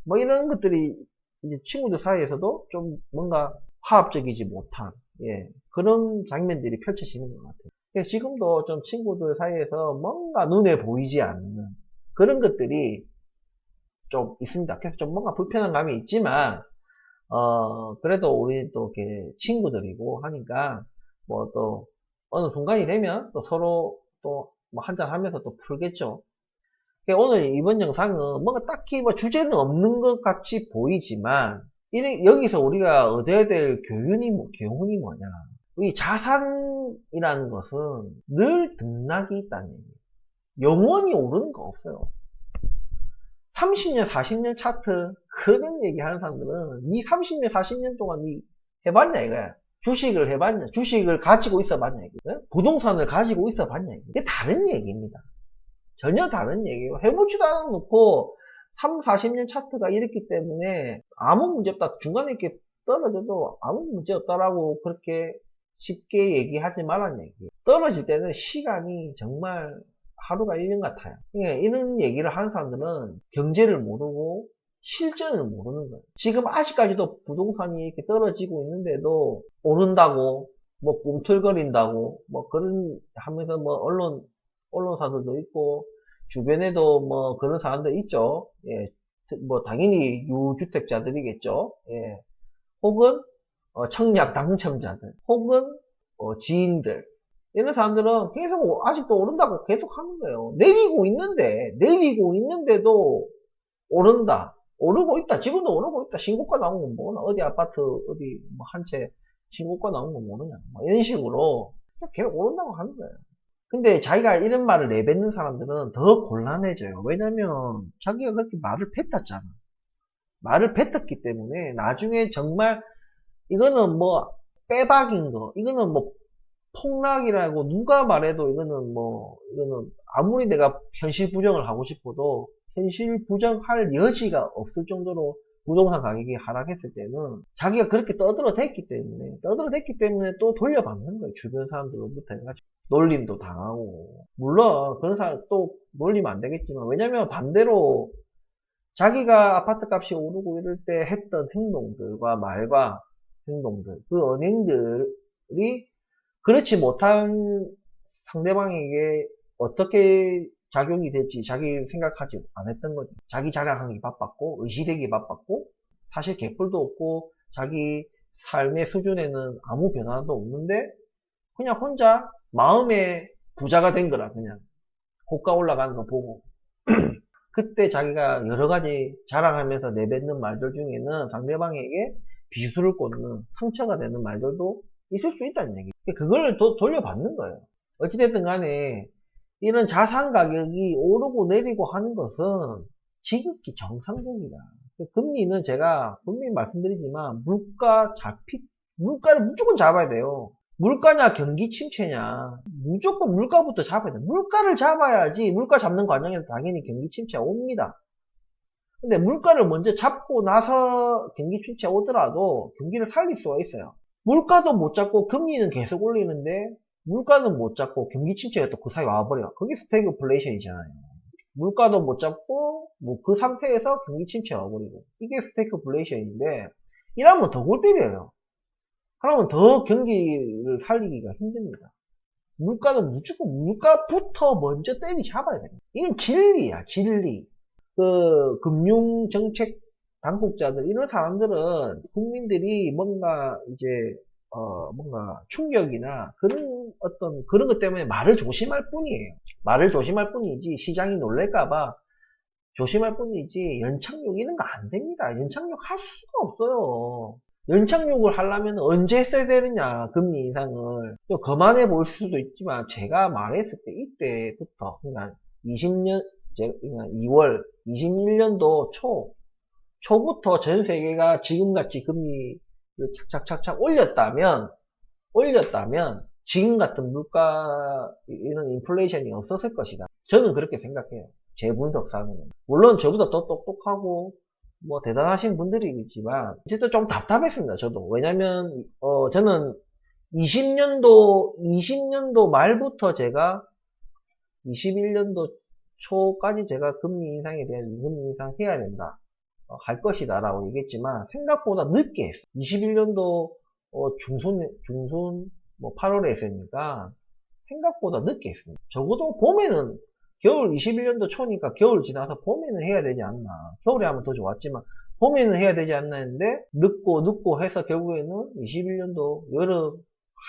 뭐 이런 것들이, 이제 친구들 사이에서도 좀 뭔가 화합적이지 못한, 예, 그런 장면들이 펼쳐지는 것 같아요. 그래서 지금도 좀 친구들 사이에서 뭔가 눈에 보이지 않는 그런 것들이 좀 있습니다. 그래서 좀 뭔가 불편한 감이 있지만, 그래도 우리 또 이렇게 친구들이고 하니까, 뭐 또, 어느 순간이 되면 또 서로 또 뭐 한잔 하면서 또 풀겠죠. 그러니까 오늘 이번 영상은 뭔가 딱히 뭐 주제는 없는 것 같이 보이지만, 여기서 우리가 얻어야 될 교훈이 뭐냐. 이 자산이라는 것은 늘 등락이 있다는 얘기예요. 영원히 오르는 거 없어요. 30년, 40년 차트, 그런 얘기 하는 사람들은, 이 30년, 40년 동안 니 해봤냐, 이거야. 주식을 해봤냐, 주식을 가지고 있어 봤냐, 이거야. 부동산을 가지고 있어 봤냐, 이거. 이게 다른 얘기입니다. 전혀 다른 얘기예요. 해보지도 않아놓고, 3, 40년 차트가 이랬기 때문에, 아무 문제 없다. 중간에 이렇게 떨어져도 아무 문제 없다라고 그렇게 쉽게 얘기하지 말란 얘기예요. 떨어질 때는 시간이 정말 하루가 1년 같아요. 이런 얘기를 하는 사람들은 경제를 모르고 실전을 모르는 거예요. 지금 아직까지도 부동산이 이렇게 떨어지고 있는데도 오른다고, 뭐 꿈틀거린다고, 뭐 그런 하면서 뭐 언론사들도 있고, 주변에도 뭐 그런 사람들 있죠. 예, 뭐 당연히 유주택자들이겠죠. 예. 혹은 청약 당첨자들, 혹은 지인들, 이런 사람들은 계속 아직도 오른다고 계속 하는 거예요. 내리고 있는데도 오른다. 오르고 있다. 지금도 오르고 있다. 신고가 나온 건 뭐나. 어디 아파트, 어디 뭐 한 채 신고가 나온 건 모르냐. 뭐 이런 식으로 계속 오른다고 하는 거예요. 근데 자기가 이런 말을 내뱉는 사람들은 더 곤란해져요. 왜냐면 자기가 그렇게 말을 뱉었잖아. 말을 뱉었기 때문에 나중에 정말 이거는 뭐 빼박인 거, 이거는 뭐 폭락이라고 누가 말해도 이거는 아무리 내가 현실 부정을 하고 싶어도 현실 부정할 여지가 없을 정도로 부동산 가격이 하락했을 때는 자기가 그렇게 떠들어댔기 때문에 또 돌려받는 거예요. 주변 사람들로부터 해가지고. 놀림도 당하고. 물론 그런 사람 또 놀리면 안 되겠지만, 왜냐면 반대로 자기가 아파트 값이 오르고 이럴 때 했던 행동들과 말과 행동들, 그 언행들이 그렇지 못한 상대방에게 어떻게 작용이 될지 자기 생각하지 안 했던 거죠. 자기 자랑하기 바빴고, 의시되기 바빴고, 사실 개뿔도 없고, 자기 삶의 수준에는 아무 변화도 없는데, 그냥 혼자 마음의 부자가 된 거라, 그냥. 고가 올라가는 거 보고. 그때 자기가 여러 가지 자랑하면서 내뱉는 말들 중에는 상대방에게 비수를 꽂는 상처가 되는 말들도 있을 수 있다는 얘기. 그걸 돌려받는 거예요. 어찌됐든 간에 이런 자산 가격이 오르고 내리고 하는 것은 지극히 정상적이다. 금리는 제가 분명히 말씀드리지만 물가를 무조건 잡아야 돼요. 물가냐 경기 침체냐, 무조건 물가부터 잡아야 돼. 물가를 잡아야지. 물가 잡는 과정에서 당연히 경기 침체가 옵니다. 근데 물가를 먼저 잡고 나서 경기 침체가 오더라도 경기를 살릴 수가 있어요. 물가도 못 잡고 금리는 계속 올리는데 물가는 못 잡고 경기 침체가 또 그 사이 와버려. 그게 스태그플레이션이잖아요. 물가도 못 잡고 뭐 그 상태에서 경기 침체가 와버리고, 이게 스태그플레이션인데, 이러면 더 골 때려요. 그러면 더 경기를 살리기가 힘듭니다. 물가는 무조건 물가부터 먼저 때리 잡아야 됩니다. 이건 진리야, 진리. 그 금융정책 당국자들 이런 사람들은 국민들이 뭔가 이제 뭔가 충격이나 그런 것 때문에 말을 조심할 뿐이에요. 말을 조심할 뿐이지 시장이 놀랄까봐 조심할 뿐이지 연착륙 이런 거 안 됩니다. 연착륙 할 수가 없어요. 연착륙을 하려면 언제 했어야 되느냐, 금리 인상을. 좀 거만해 보일 수도 있지만 제가 말했을 때 이때부터 그러니까 20년 그러니까 2월 21년도 초부터 전 세계가 지금같이 금리를 착착착착 올렸다면 지금 같은 물가 이런 인플레이션이 없었을 것이다. 저는 그렇게 생각해요. 제 분석상으로는. 물론 저보다 더 똑똑하고 뭐 대단하신 분들이겠지만 진짜 좀 답답했습니다. 저도. 왜냐면 저는 20년도 말부터 제가 21년도 초까지 제가 금리 인상에 대한 금리 인상 해야 된다. 할 것이다 라고 얘기했지만 생각보다 늦게 했어. 21년도 중순 뭐 8월에 했으니까 생각보다 늦게 했습니다. 적어도 봄에는 겨울 21년도 초니까 겨울 지나서 봄에는 해야 되지 않나. 겨울에 하면 더 좋았지만 봄에는 해야 되지 않나 했는데 늦고 해서 결국에는 21년도 여름,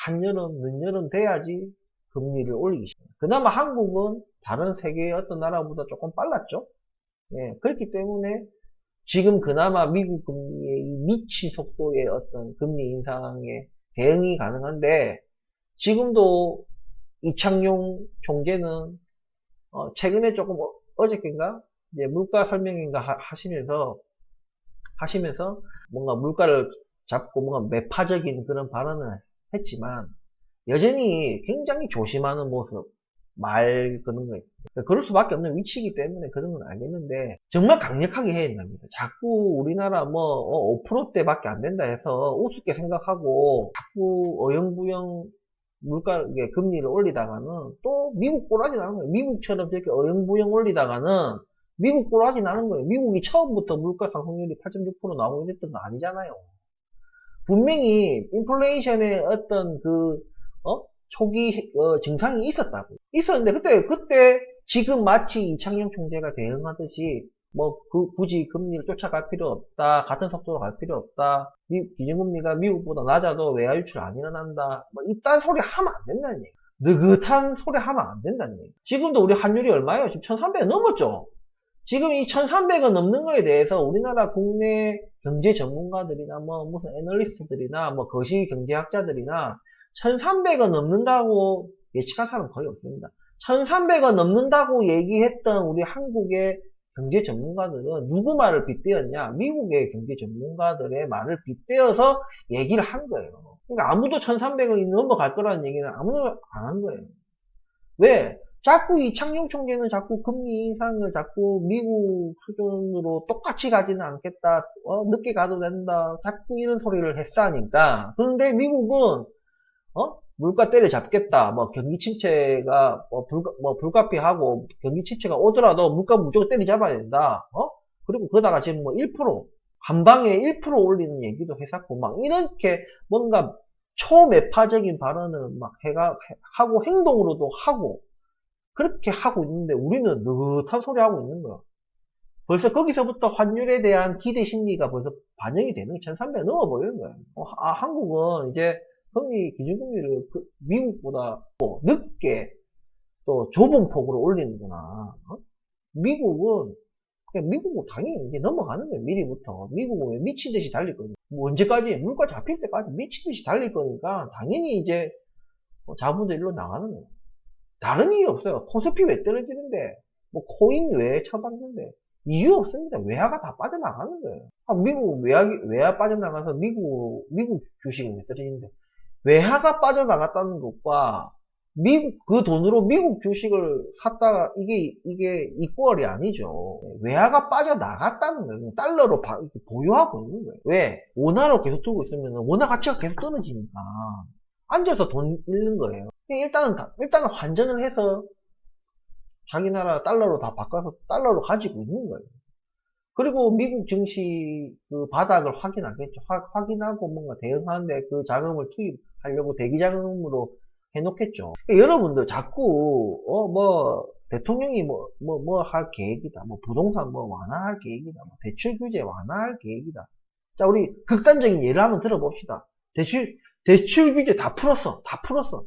한여름, 늦여름 돼야지 금리를 올리기 시작해요. 그나마 한국은 다른 세계의 어떤 나라보다 조금 빨랐죠. 예, 그렇기 때문에 지금 그나마 미국 금리의 이 미친 속도의 어떤 금리 인상에 대응이 가능한데 지금도 이창용 총재는 최근에 조금 어저께인가 이제 물가 설명인가 하시면서 뭔가 물가를 잡고 뭔가 매파적인 그런 발언을 했지만 여전히 굉장히 조심하는 모습 말 그런 거 그럴 수밖에 없는 위치이기 때문에 그런 건 알겠는데 정말 강력하게 해야 된답니다. 자꾸 우리나라 뭐 5%대밖에 안 된다 해서 우습게 생각하고 자꾸 어영부영 물가 금리를 올리다가는 또 미국 꼬라지 나는 거예요. 미국처럼 저렇게 어영부영 올리다가는 미국 꼬라지 나는 거예요. 미국이 처음부터 물가 상승률이 8.6% 나오고 이랬던 거 아니잖아요. 분명히 인플레이션의 어떤 초기 증상이 있었는데 그때 지금 마치 이창용 총재가 대응하듯이 뭐 굳이 금리를 쫓아갈 필요 없다, 같은 속도로 갈 필요 없다, 기준금리가 미국보다 낮아도 외화 유출 안 일어난다, 뭐 이딴 소리 하면 안 된다는 얘기. 느긋한 소리 하면 안 된다는 얘기. 지금도 우리 환율이 얼마예요? 지금 1300원 넘었죠. 지금 이 1300원 넘는 거에 대해서 우리나라 국내 경제 전문가들이나 뭐 무슨 애널리스트들이나 뭐 거시 경제학자들이나 1300원 넘는다고 예측한 사람은 거의 없습니다. 1300원 넘는다고 얘기했던 우리 한국의 경제 전문가들은 누구 말을 빗대었냐? 미국의 경제 전문가들의 말을 빗대어서 얘기를 한 거예요. 그러니까 아무도 1300원이 넘어갈 거라는 얘기는 아무도 안 한 거예요. 왜? 자꾸 이창용 총재는 자꾸 금리 인상을 자꾸 미국 수준으로 똑같이 가지는 않겠다. 늦게 가도 된다. 자꾸 이런 소리를 했으니까. 그런데 미국은 물가 때려잡겠다. 뭐 경기 침체가 불가피하고 경기 침체가 오더라도 물가 무조건 때려잡아야 된다. 그리고 그러다가 지금 뭐 1% 한 방에 1% 올리는 얘기도 했었고 막 이렇게 뭔가 초매파적인 발언을 막 하고 행동으로도 하고 그렇게 하고 있는데 우리는 느긋한 소리 하고 있는 거야. 벌써 거기서부터 환율에 대한 기대 심리가 벌써 반영이 되는 게 1300 넘어버리는 거야. 한국은 이제 기준금리를 미국보다 또 늦게 또 좁은 폭으로 올리는구나. 미국은 당연히 이제 넘어가는 거예요. 미리부터. 미국은 왜 미친 듯이 달릴 거니까. 뭐 언제까지? 물가 잡힐 때까지 미친 듯이 달릴 거니까 당연히 이제 자본도 일로 나가는 거예요. 다른 이유 없어요. 코스피 왜 떨어지는데? 뭐 코인 왜 처박는데? 이유 없습니다. 외화가 다 빠져나가는 거예요. 미국 외화 빠져나가서 미국 주식은 왜 떨어지는데? 외화가 빠져나갔다는 것과 그 돈으로 미국 주식을 샀다가 이게 이퀄이 아니죠. 외화가 빠져나갔다는 거예요. 달러로 보유하고 있는 거예요. 왜? 원화로 계속 두고 있으면 원화 가치가 계속 떨어지니까 앉아서 돈 잃는 거예요. 일단은 환전을 해서 자기 나라 달러로 다 바꿔서 달러로 가지고 있는 거예요. 그리고 미국 증시 그 바닥을 확인하겠죠. 확인하고 뭔가 대응하는데 그 자금을 투입하려고 대기 자금으로 해놓겠죠. 그러니까 여러분들 자꾸 뭐 대통령이 뭐 할 계획이다. 뭐 부동산 뭐 완화할 계획이다. 뭐 대출 규제 완화할 계획이다. 자, 우리 극단적인 예를 한번 들어봅시다. 대출 규제 다 풀었어. 다 풀었어.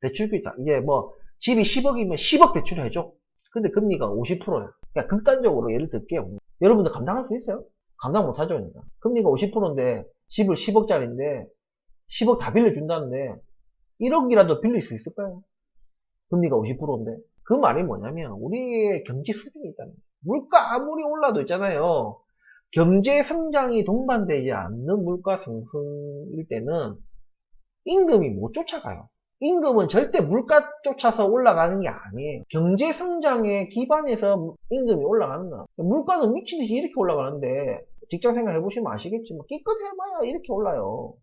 대출 규제 이제 뭐 집이 10억이면 10억 대출해줘. 근데 금리가 50%야. 그러니까 극단적으로 예를 들게요. 여러분들 감당할 수 있어요? 감당 못하죠. 그러니까. 금리가 50%인데 집을 10억짜리인데 10억 다 빌려준다는데 1억이라도 빌릴 수 있을까요? 금리가 50%인데. 그 말이 뭐냐면 우리의 경제 수준이 있다는 거예요. 물가 아무리 올라도 있잖아요. 경제 성장이 동반되지 않는 물가 상승일 때는 임금이 못 쫓아가요. 임금은 절대 물가 쫓아서 올라가는 게 아니에요. 경제 성장에 기반해서 임금이 올라가는 거야. 물가는 미친듯이 이렇게 올라가는데 직장 생활 해보시면 아시겠지만 끼껏 해봐야 이렇게 올라요.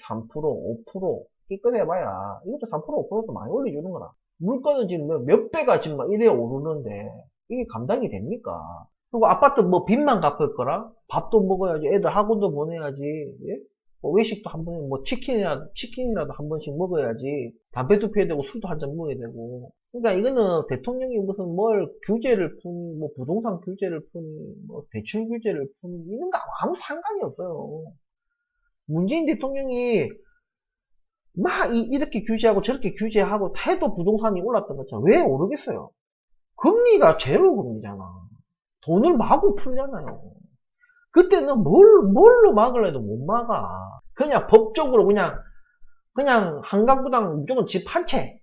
3%, 5% 끼껏 해봐야 이것도 3%, 5%도 많이 올려주는 거라. 물가는 지금 몇 배가 지금 막 이래 오르는데 이게 감당이 됩니까? 그리고 아파트 뭐 빚만 갚을 거라 밥도 먹어야지, 애들 학원도 보내야지, 예? 뭐 외식도 한 번에 뭐 치킨이라도 한 번씩 먹어야지, 담배도 피워야 되고 술도 한 잔 먹어야 되고. 그러니까 이거는 대통령이 무슨 뭘 규제를 푸니 뭐 부동산 규제를 푸니 뭐 대출 규제를 푸니 이런 거 아무 상관이 없어요. 문재인 대통령이 막 이렇게 규제하고 저렇게 규제하고 해도 부동산이 올랐던 것처럼 왜 오르겠어요? 금리가 제로 금리잖아. 돈을 마구 풀잖아요. 그때는 뭘로 막으려 해도 못 막아. 그냥 법적으로 그냥 한강부당 무조건 집 한 채.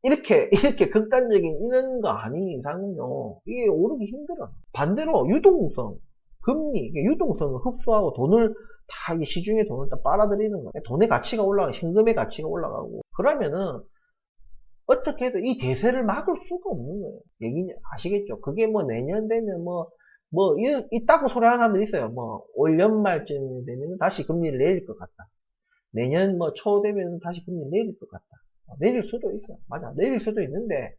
이렇게 극단적인 이런 거 아닌 이상은요, 이게 오르기 힘들어. 반대로 유동성, 금리, 유동성을 흡수하고 돈을 다 시중에 돈을 다 빨아들이는 거예요. 돈의 가치가 올라가고, 현금의 가치가 올라가고. 그러면은, 어떻게 해도 이 대세를 막을 수가 없는 거예요. 얘기 아시겠죠? 그게 뭐 내년 되면 있다고 소리하는 사람들 있어요. 올 연말쯤 되면 다시 금리를 내릴 것 같다. 내년 초 되면 다시 금리를 내릴 것 같다. 내릴 수도 있어요. 맞아. 내릴 수도 있는데,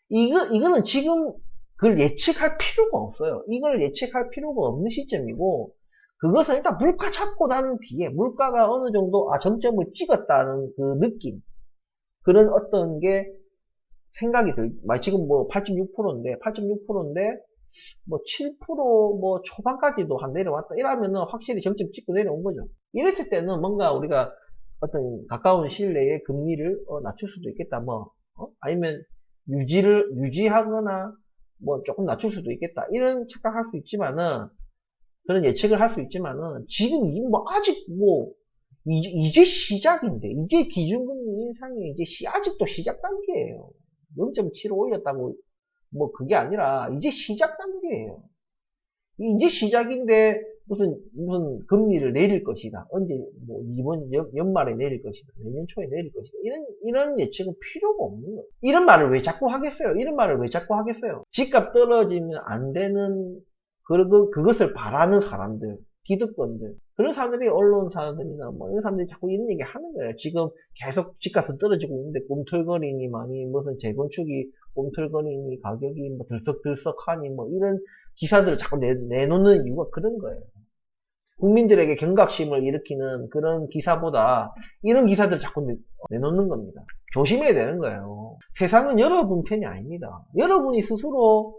이거는 지금 그걸 예측할 필요가 없어요. 이걸 예측할 필요가 없는 시점이고, 그것은 일단 물가 잡고 난 뒤에, 물가가 어느 정도, 정점을 찍었다는 그 느낌. 그런 어떤 게 생각이 지금 8.6%인데, 7% 초반까지도 한 내려왔다. 이러면은 확실히 정점 찍고 내려온 거죠. 이랬을 때는 뭔가 우리가 어떤 가까운 시일 내에 금리를 낮출 수도 있겠다. 아니면 유지하거나 조금 낮출 수도 있겠다. 이런 착각할 수 있지만은, 그런 예측을 할 수 있지만은, 지금 아직 이제 시작인데, 이제 기준금리 인상이 아직도 시작 단계예요. 0.75 올렸다고 그게 아니라 이제 시작 단계예요. 이제 시작인데 무슨 금리를 내릴 것이다. 언제 이번 연말에 내릴 것이다. 내년 초에 내릴 것이다. 이런 예측은 필요가 없는 거예요. 이런 말을 왜 자꾸 하겠어요? 집값 떨어지면 안 되는 그것을 바라는 사람들, 기득권들, 그런 사람들이 언론사들이나 이런 사람들이 자꾸 이런 얘기 하는 거예요. 지금 계속 집값은 떨어지고 있는데 꿈틀거리니 무슨 재건축이 꿈틀거리니 가격이 들썩들썩하니 이런 기사들을 자꾸 내놓는 이유가 그런 거예요. 국민들에게 경각심을 일으키는 그런 기사보다 이런 기사들을 자꾸 내놓는 겁니다. 조심해야 되는 거예요. 세상은 여러분 편이 아닙니다. 여러분이 스스로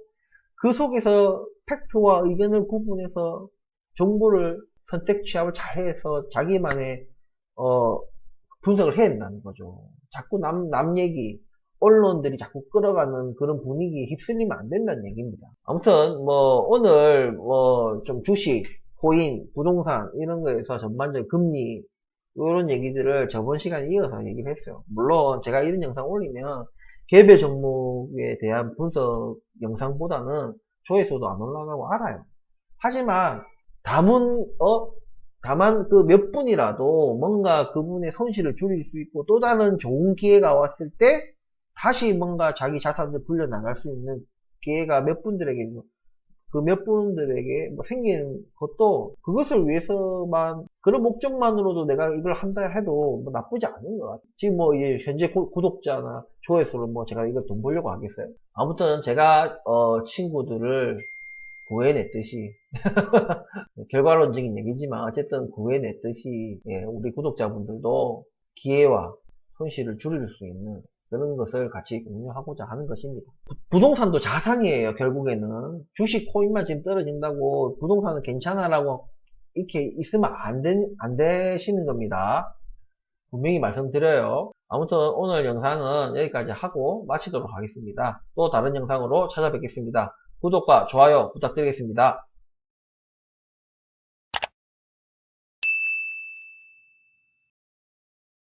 그 속에서 팩트와 의견을 구분해서 정보를 선택 취합을 잘해서 자기만의 분석을 해야 된다는 거죠. 자꾸 남 얘기, 언론들이 자꾸 끌어가는 그런 분위기에 휩쓸리면 안 된다는 얘기입니다. 아무튼 오늘 좀 주식, 코인, 부동산 이런 거에서 전반적인 금리 이런 얘기들을 저번 시간에 이어서 얘기를 했어요. 물론 제가 이런 영상 올리면 개별 종목에 대한 분석 영상보다는 조회수도 안 올라가고 알아요. 하지만 다만 그 몇 분이라도 뭔가 그분의 손실을 줄일 수 있고 또 다른 좋은 기회가 왔을 때 다시 뭔가 자기 자산을 불려나갈 수 있는 기회가 그 몇 분들에게 생기는 것도, 그것을 위해서만, 그런 목적만으로도 내가 이걸 한다 해도 나쁘지 않은 것 같아요. 지금 이제 현재 구독자나 조회수를 제가 이걸 돈 벌려고 하겠어요. 아무튼 제가 친구들을 구해냈듯이 결과론적인 얘기지만 어쨌든 구해냈듯이 예, 우리 구독자분들도 기회와 손실을 줄일 수 있는 그런 것을 같이 공유하고자 하는 것입니다. 부동산도 자산이에요. 결국에는 주식 코인만 지금 떨어진다고 부동산은 괜찮아라고 이렇게 있으면 안 되시는 겁니다. 분명히 말씀드려요. 아무튼 오늘 영상은 여기까지 하고 마치도록 하겠습니다. 또 다른 영상으로 찾아뵙겠습니다. 구독과 좋아요 부탁드리겠습니다.